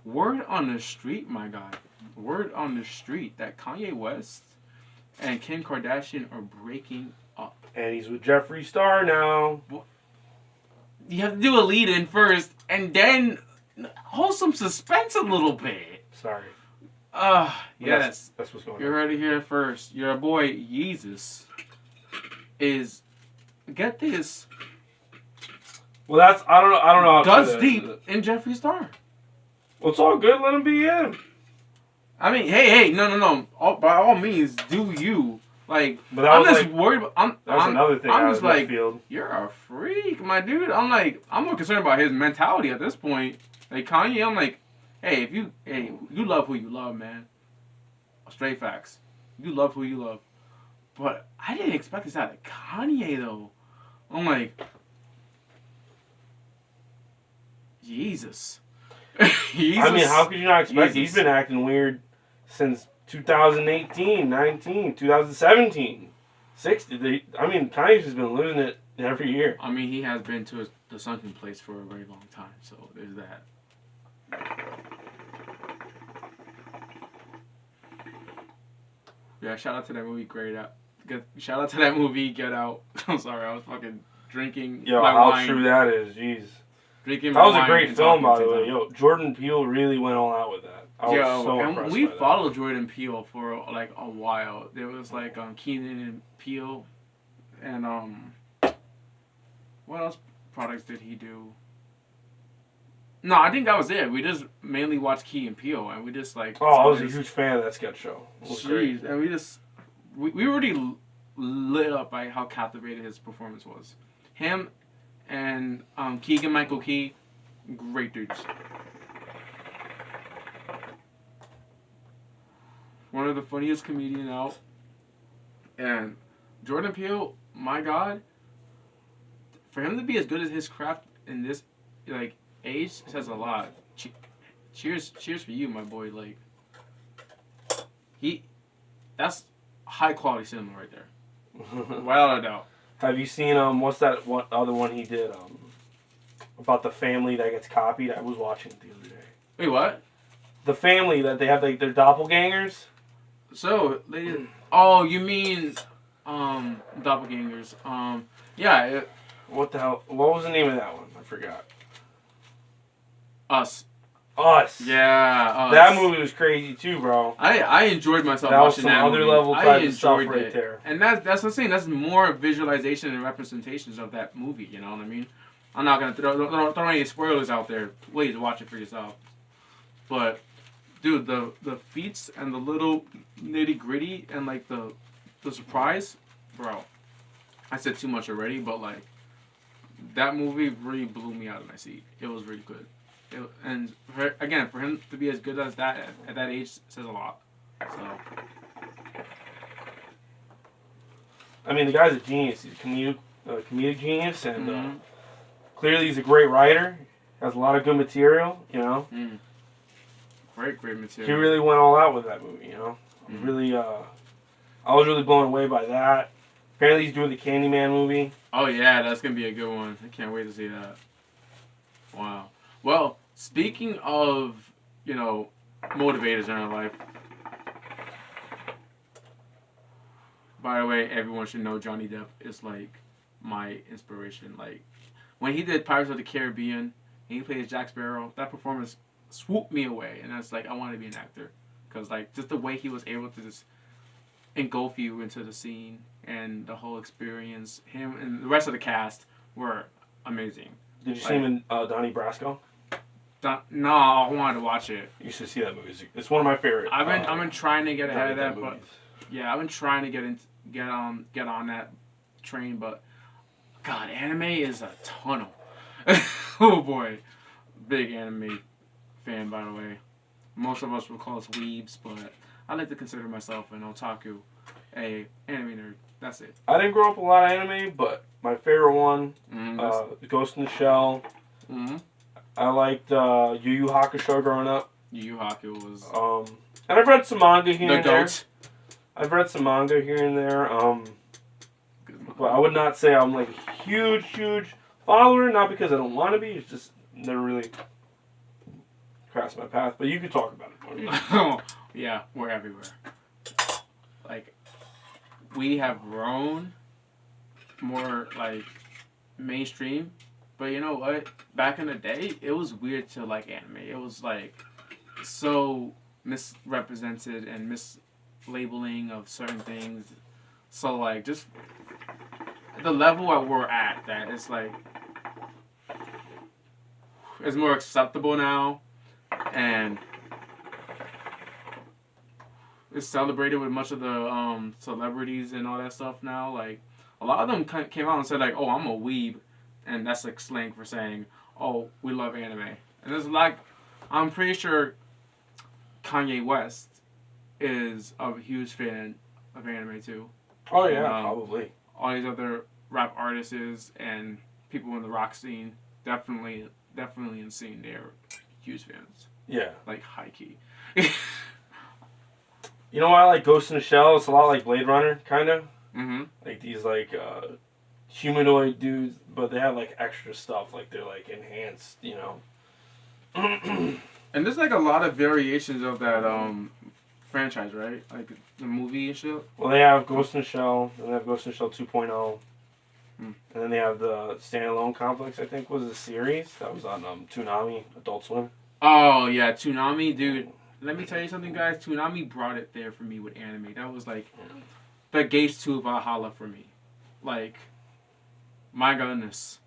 word on the street, my guy. Word on the street that Kanye West and Kim Kardashian are breaking up. And he's with Jeffree Star now. You have to do a lead in first, and then hold some suspense a little bit. Sorry. Yes. That's what's going on. You're right here first. Your boy Yeezus is, get this, Well, that's I don't know. guts deep in Jeffree Star. Well, it's all good. Let him be in. I mean, hey, no. By all means, do you. Like, But that I'm was just like, worried. that was another thing. I'm out just of left like, field. you're a freak, my dude. I'm like, I'm more concerned about his mentality at this point. Like Kanye, I'm like, hey, you love who you love, man. Straight facts. You love who you love. But I didn't expect this out of Kanye though. I'm like, Jesus. I mean, how could you not expect? Jesus. He's been acting weird since 2018, 19, 2017, 60. I mean, Kanye's just been losing it every year. I mean, he has been to the sunken place for a very long time, so there's that. Yeah, shout out to that movie, shout out to that movie, Get Out. I'm sorry, I was fucking drinking Yo, my how wine. true that is, jeez. Drinking That my was a wine great and film, by talking the to way. them. Yo, Jordan Peele really went all out with that. I was so impressed and we by that. followed Jordan Peele for like a while. There was like Keenan and Peele, and what else products did he do? No, I think that was it. We just mainly watched Key and Peele, and we just like. Oh, I was a huge fan of that sketch show. It was great. Jeez, and we already lit up by how captivated his performance was. Him and Keegan Michael Key, great dudes. One of the funniest comedian out. And Jordan Peele, my God, for him to be as good as his craft in this like age says a lot. Cheers for you, my boy. Like that's high quality cinema right there. Without a doubt. Have you seen what's that one other one he did about the family that gets copied? I was watching it the other day. Wait, what? The family that they have like their doppelgangers. So oh, you mean Doppelgangers? Yeah. What the hell? What was the name of that one? I forgot. Us. Yeah. Us. That movie was crazy too, bro. I enjoyed myself That was watching some that other movie. level I type of stuff enjoyed right it. there. And that's what I'm saying. That's more visualization and representations of that movie. You know what I mean? I'm not gonna throw any spoilers out there. Please watch it for yourself. But dude, the feats and the little nitty gritty and like the surprise, bro. I said too much already, but like that movie really blew me out of my seat. It was really good. And for him to be as good as that at that age says a lot. So. I mean, the guy's a genius. He's a comedic genius, and clearly he's a great writer. Has a lot of good material, you know. Mm. Great material. He really went all out with that movie, you know. Really, I was really blown away by that. Apparently, he's doing the Candyman movie. Oh yeah, that's gonna be a good one. I can't wait to see that. Wow. Well, speaking of, motivators in our life. By the way, everyone should know Johnny Depp is like my inspiration. Like when he did Pirates of the Caribbean and he played Jack Sparrow, that performance swooped me away, and that's like I wanted to be an actor because like just the way he was able to just engulf you into the scene and the whole experience. Him and the rest of the cast were amazing. Did you see him in Donnie Brasco? No, I wanted to watch it. You should see that movie. It's one of my favorite. I've been trying to get ahead of that, movies. but yeah, I've been trying to get on that train, but God, anime is a tunnel. Oh boy, big anime fan, by the way. Most of us would call us weebs, but I like to consider myself an otaku, a anime nerd. That's it. I didn't grow up with a lot of anime, but my favorite one, Ghost in the Shell. Mm-hmm. I liked Yu Yu Hakusho growing up. Yu Yu Hakusho was... and I've read some manga here and there. Goat. I've read some manga here and there. Good But I would not say I'm like a huge follower. Not because I don't want to be. It's just never really crossed my path, but you could talk about it. Yeah, we're everywhere. Like, we have grown more, like, mainstream. But you know what? Back in the day, it was weird to like anime. It was, like, so misrepresented and mislabeling of certain things. So, like, just the level that we're at, that it's, like, it's more acceptable now. And it's celebrated with much of the celebrities and all that stuff now. Like, a lot of them came out and said, like, oh, I'm a weeb. And that's, like, slang for saying, oh, we love anime. And there's, like, I'm pretty sure Kanye West is a huge fan of anime, too. Oh, yeah, probably. All these other rap artists and people in the rock scene, definitely in the scene, they're huge fans. Yeah. Like, high key. You know why I like Ghost in the Shell? It's a lot like Blade Runner, kind of. Mm-hmm. Like these, like, humanoid dudes, but they have, like, extra stuff. Like, they're, like, enhanced, you know. And there's, like, a lot of variations of that franchise, right? Like, the movie and shit. Well, they have Ghost in the Shell, and they have Ghost in the Shell 2.0. Hmm. And then they have the Standalone Complex, I think, was a series. That was on Toonami, Adult Swim. Oh, yeah, Toonami, dude. Let me tell you something, guys. Toonami brought it there for me with anime. That was, like, the gates to Valhalla for me. Like, my goodness.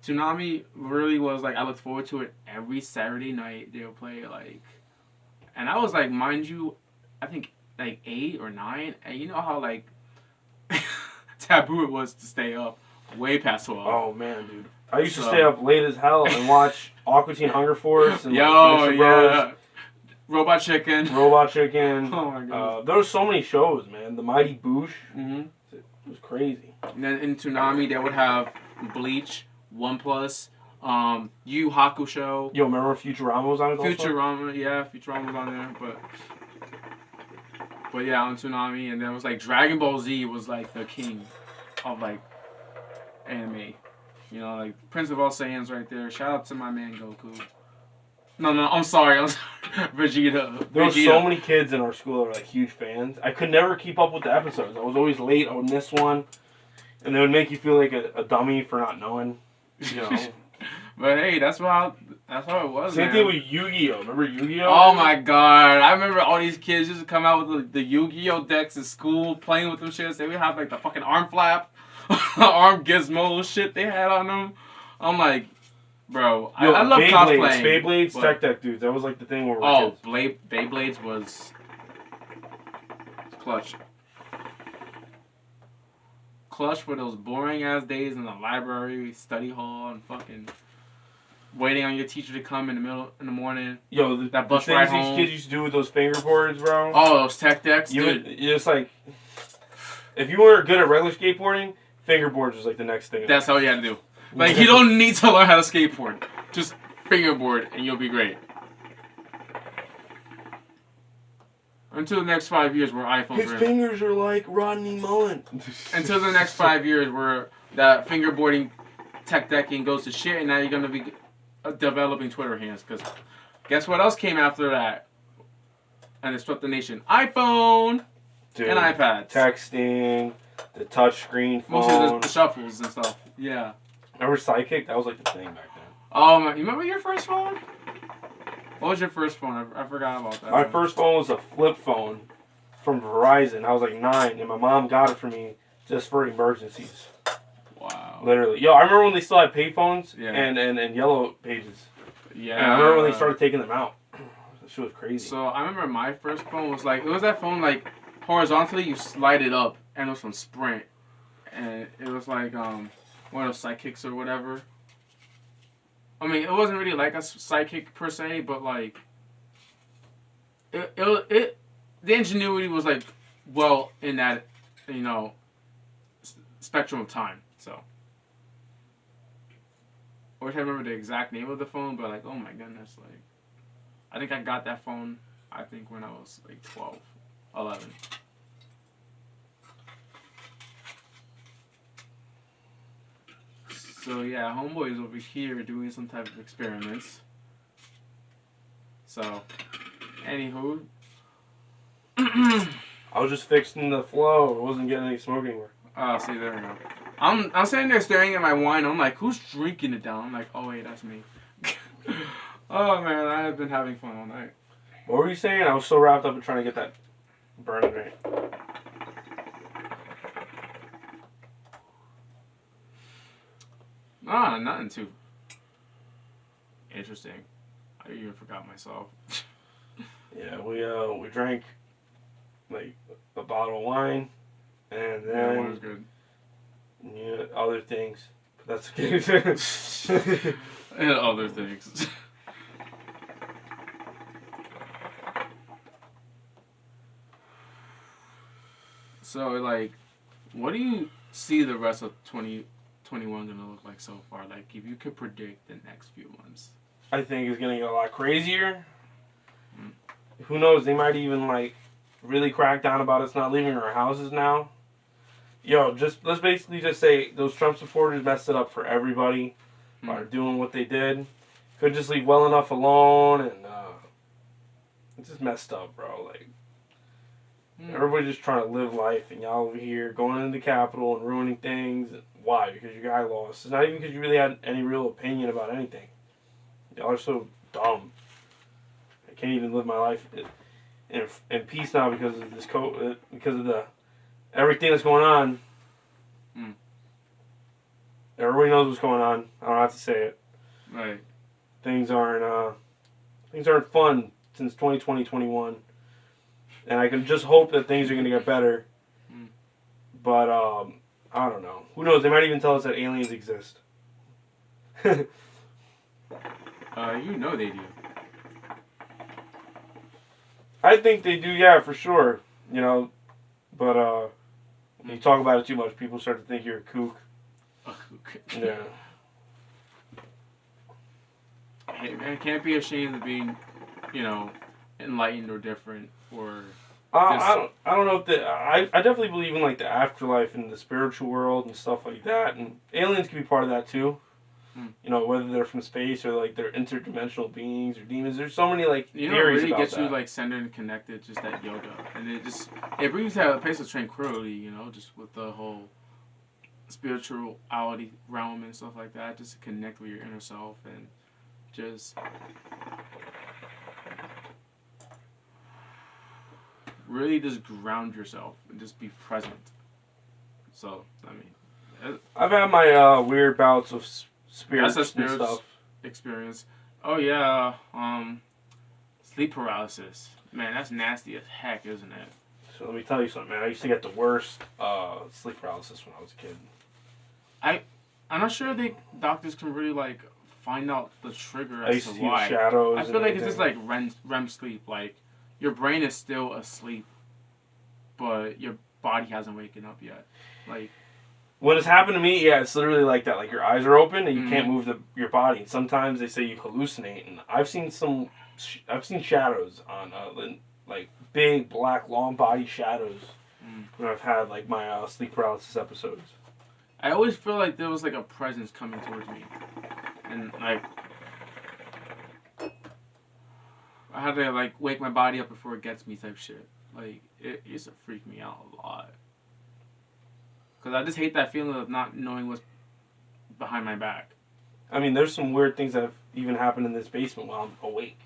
Toonami really was, like, I looked forward to it every Saturday night. They would play, like, and I was, like, mind you, I think, like, 8 or 9. And you know how, like, taboo it was to stay up way past 12. Oh, man, dude. I used to stay up late as hell and watch Aqua Teen Hunger Force and Yo, like, yeah. Robot Chicken. Oh my god. There were so many shows, man. The Mighty Boosh. Mm-hmm. It was crazy. And then in Toonami, they would have Bleach, One Plus, Yu Hakusho. Yo, remember Futurama was on it also? Futurama, yeah, Futurama was on there, but yeah, on Toonami, and then it was like Dragon Ball Z was like the king of like anime. You know, like Prince of All Saiyans right there. Shout out to my man Goku. No, I'm sorry. Vegeta. There were so many kids in our school that were like huge fans. I could never keep up with the episodes. I was always late. I would miss one, and they would make you feel like a dummy for not knowing. You know. But hey, that's how it was. Same man. thing with YuGiOh. Remember YuGiOh? Oh my god! I remember all these kids used to come out with the YuGiOh decks in school, playing with them shits. They would have like the fucking arm flap, arm gizmo shit they had on them. I'm like, bro, Yo, I love cosplaying. Beyblades, Tech Deck dudes. That was like the thing where we were kids. Beyblades was clutch. Clutch for those boring ass days in the library, study hall, and fucking waiting on your teacher to come in the morning. Yo, that bus the ride things home. These kids used to do with those fingerboards, bro. Oh, those tech decks, dude. You just like, if you weren't good at regular skateboarding, fingerboards was like the next thing. That's all you had to do. Like, you don't need to learn how to skateboard. Just fingerboard and you'll be great. Until the next 5 years where iPhones His fingers are like Rodney Mullen. Until the next 5 years where that fingerboarding tech decking goes to shit, and now you're going to be developing Twitter hands. Because guess what else came after that? And it swept the nation. iPhone! Dude, and iPads. Texting, the touchscreen phone. Mostly the shuffles and stuff. Yeah. Remember Sidekick? That was like the thing back then. Oh, my, you remember your first phone? What was your first phone? I forgot about that. My first phone was a flip phone from Verizon. I was like 9, and my mom got it for me just for emergencies. Wow. Literally. Yo, I remember when they still had payphones and yellow pages. Yeah. And I remember when they started taking them out. That shit was crazy. So I remember my first phone was like, it was that phone like horizontally, you slide it up, and it was from Sprint. And it was like one of those sidekicks or whatever. I mean, it wasn't really like a sidekick per se, but like the ingenuity was like well in that, you know, spectrum of time. So I wish I remember the exact name of the phone, but like, oh my goodness, like I think I got that phone I think when I was like 12, 11. So yeah, homeboy is over here doing some type of experiments. So, anywho. I was just fixing the flow. I wasn't getting any smoke anywhere. Oh, see, there we go. I'm sitting there staring at my wine. I'm like, who's drinking it down? I'm like, oh wait, that's me. Oh man, I have been having fun all night. What were you saying? I was so wrapped up in trying to get that burning right. Ah, nothing too interesting. I even forgot myself. Yeah, we drank like a bottle of wine, and Yeah, then wine was good. yeah, other things. But that's okay. And other things. So, like, what do you see the rest of 2021 gonna look like so far? Like, if you could predict the next few months. I think it's gonna get a lot crazier. Mm. Who knows? They might even like really crack down about us not leaving our houses now. Yo, let's basically just say those Trump supporters messed it up for everybody by doing what they did. Couldn't just leave well enough alone, and it's just messed up, bro. Like everybody's just trying to live life, and y'all over here going into the Capitol and ruining things. Why? Because your guy lost. It's not even because you really had any real opinion about anything. Y'all are so dumb. I can't even live my life in peace now because of this because of the everything that's going on. Mm. Everybody knows what's going on. I don't have to say it. Right. Things aren't fun since 2020, 21. And I can just hope that things are going to get better. Mm. But I don't know. Who knows? They might even tell us that aliens exist. You know they do. I think they do, yeah, for sure. You know, but when you talk about it too much, people start to think you're a kook. A kook. Yeah. Hey, man, can't be ashamed of being, you know, enlightened or different or. I don't know if I definitely believe in like the afterlife and the spiritual world and stuff like that, and aliens can be part of that too. You know, whether they're from space or like they're interdimensional beings or demons. There's so many like you theories know, really about gets that. you like centered and connected, just that yoga, and it brings you to a place of tranquility. You know, just with the whole spirituality realm and stuff like that, just to connect with your inner self and just really just ground yourself and just be present. So I mean, I've had my weird bouts of spirits that's a and stuff. experience. Oh yeah, sleep paralysis. Man, that's nasty as heck, isn't it? So let me tell you something, man. I used to get the worst sleep paralysis when I was a kid. I'm not sure doctors can really like find out the trigger I as used to to see why. the shadows. I feel like it's just like REM sleep. Like your brain is still asleep, but your body hasn't waken up yet. Like when it's happened to me, yeah, it's literally like that. Like your eyes are open and you can't move your body. And sometimes they say you hallucinate. And I've seen shadows on like big black long body shadows when I've had like my sleep paralysis episodes. I always feel like there was like a presence coming towards me, and like I had to like wake my body up before it gets me type shit. Like it used to freak me out a lot. Cause I just hate that feeling of not knowing what's behind my back. I mean, there's some weird things that have even happened in this basement while I'm awake.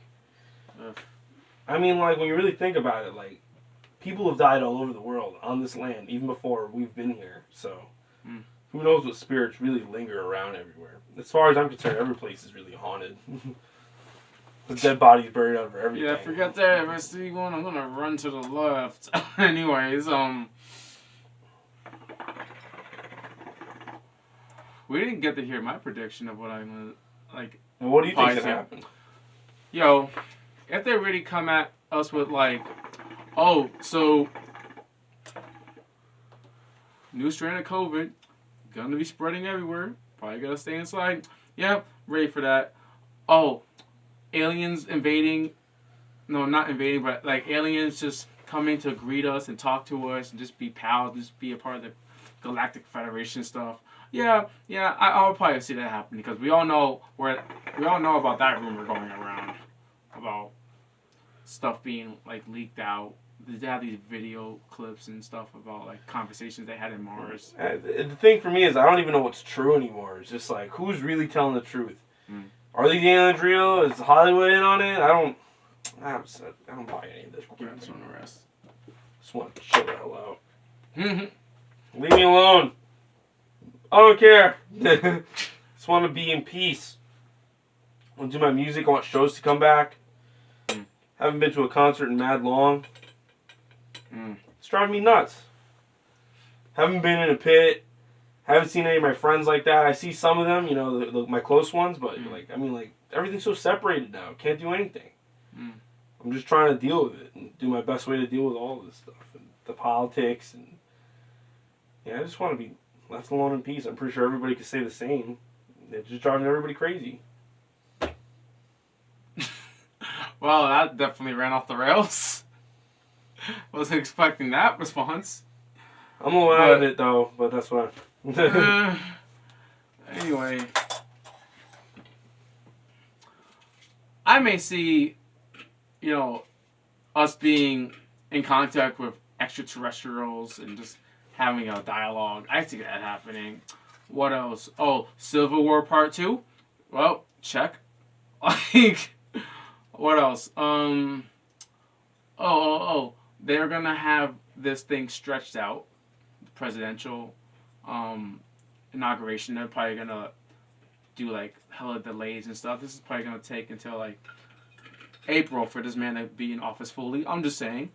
Ugh. I mean, like when you really think about it, like people have died all over the world on this land even before we've been here. So who knows what spirits really linger around everywhere? As far as I'm concerned, every place is really haunted. The dead bodies buried under everything. Yeah, forget that. If I see one, I'm gonna run to the left. Anyways, we didn't get to hear my prediction of what I'm gonna like. Well, what do you think's gonna Poison. happen? Yo, if they really come at us with like, oh, so new strain of COVID, gonna be spreading everywhere. Probably gotta stay inside. Yeah, ready for that. Oh, aliens invading. No, not invading, but like aliens just coming to greet us and talk to us and just be pals, just be a part of the Galactic Federation stuff. Yeah, I'll probably see that happen because we all know about that rumor going around about stuff being like leaked out. They have these video clips and stuff about like conversations they had in Mars. The thing for me is I don't even know what's true anymore. It's just like, who's really telling the truth? Are these aliens real? Is Hollywood in on it? I don't buy any of this crap. Give this one a rest. Just want to chill the hell out. Leave me alone. I don't care. Just want to be in peace. I want to do my music. I want shows to come back. Haven't been to a concert in mad long. It's driving me nuts. Haven't been in a pit. Haven't seen any of my friends like that. I see some of them, you know, my close ones, but everything's so separated now. Can't do anything. I'm just trying to deal with it and do my best way to deal with all of this stuff and the politics and I just want to be left alone in peace. I'm pretty sure everybody could say the same. They're just driving everybody crazy. Well, that definitely ran off the rails. Wasn't expecting that response. I'm a little out of it though, but that's what anyway. I may see, you know, us being in contact with extraterrestrials and just having a dialogue. I see that happening. What else? Oh, Civil War Part 2? Well, check. Like, what else? They're gonna have this thing stretched out. Presidential inauguration. They're probably gonna do like hella delays and stuff. This is probably gonna take until like April for this man to be in office fully. I'm just saying,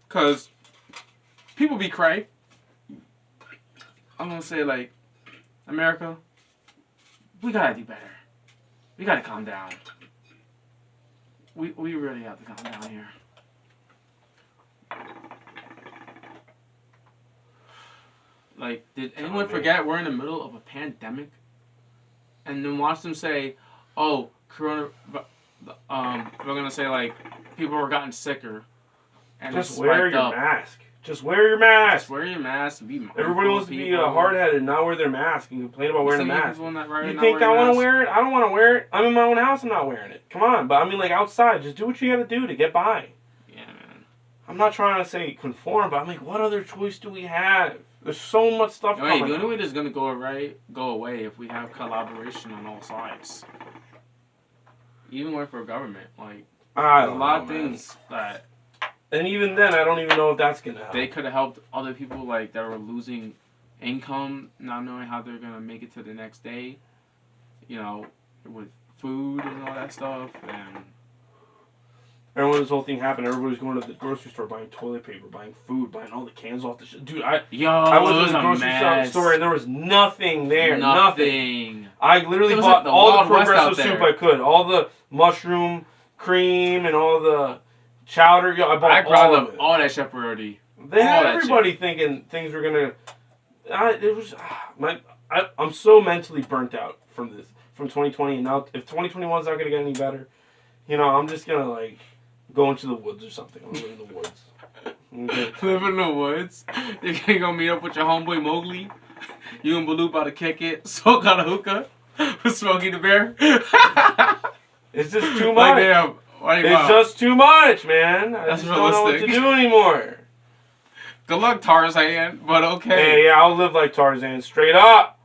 cause people be cray. I'm gonna say like, America, we gotta do better. We gotta calm down. We really have to calm down here. Like, did anyone forget we're in the middle of a pandemic? And then watch them say, oh, we're gonna say like, people are gotten sicker. And just wear your mask. Just wear your mask. Just wear your mask and be mindful. Everybody wants to be hard-headed and not wear their mask and complain about wearing a mask. You think I want to wear it? I don't want to wear it. I'm in my own house. I'm not wearing it. Come on. But I mean, like, outside, just do what you got to do to get by. Yeah, man. I'm not trying to say conform, but I'm like, what other choice do we have? There's so much stuff coming. The only way this is going to go away if we have collaboration on all sides. Even with our government. Like, there's a lot of things that... And even then, I don't even know if that's going to help. They could have helped other people like that were losing income, not knowing how they're going to make it to the next day. You know, with food and all that stuff. And remember when this whole thing happened, everybody was going to the grocery store buying toilet paper, buying food, buying all the cans off the shit. Dude, I went to the grocery store and there was nothing there. Nothing. I literally bought all the Progresso soup I could. All the mushroom cream and all the chowder. I bought all of it. All that pepperoni. They had everybody thinking things were going to... I'm so mentally burnt out from 2020. And now, if 2021 is not going to get any better, you know, I'm just going to, like... Go into the woods or something. I'm living in the woods. Okay. Live in the woods? You're gonna go meet up with your homeboy Mowgli? You and Baloo about to kick it, smoke on a hookah with Smokey the Bear? It's just too much. It's just too much, man. I just don't know what to do anymore. Good luck, Tarzan, but okay. Hey, yeah, I'll live like Tarzan. Straight up.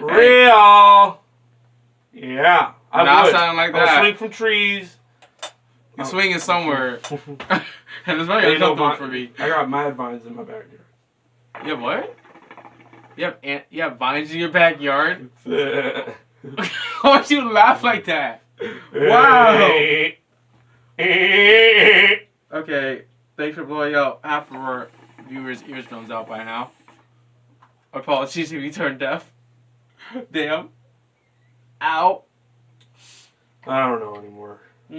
Real. Yeah. I would. Sound like that. I'll swing from trees. You're swinging somewhere. And it's very uncomfortable for me. I got mad vines in my backyard. You have what? You have vines in your backyard? Why would you laugh like that? Wow. Okay, thanks for blowing out half of our viewers' eardrums out by now. Apologies if we turned deaf. Damn. Ow. I don't know anymore.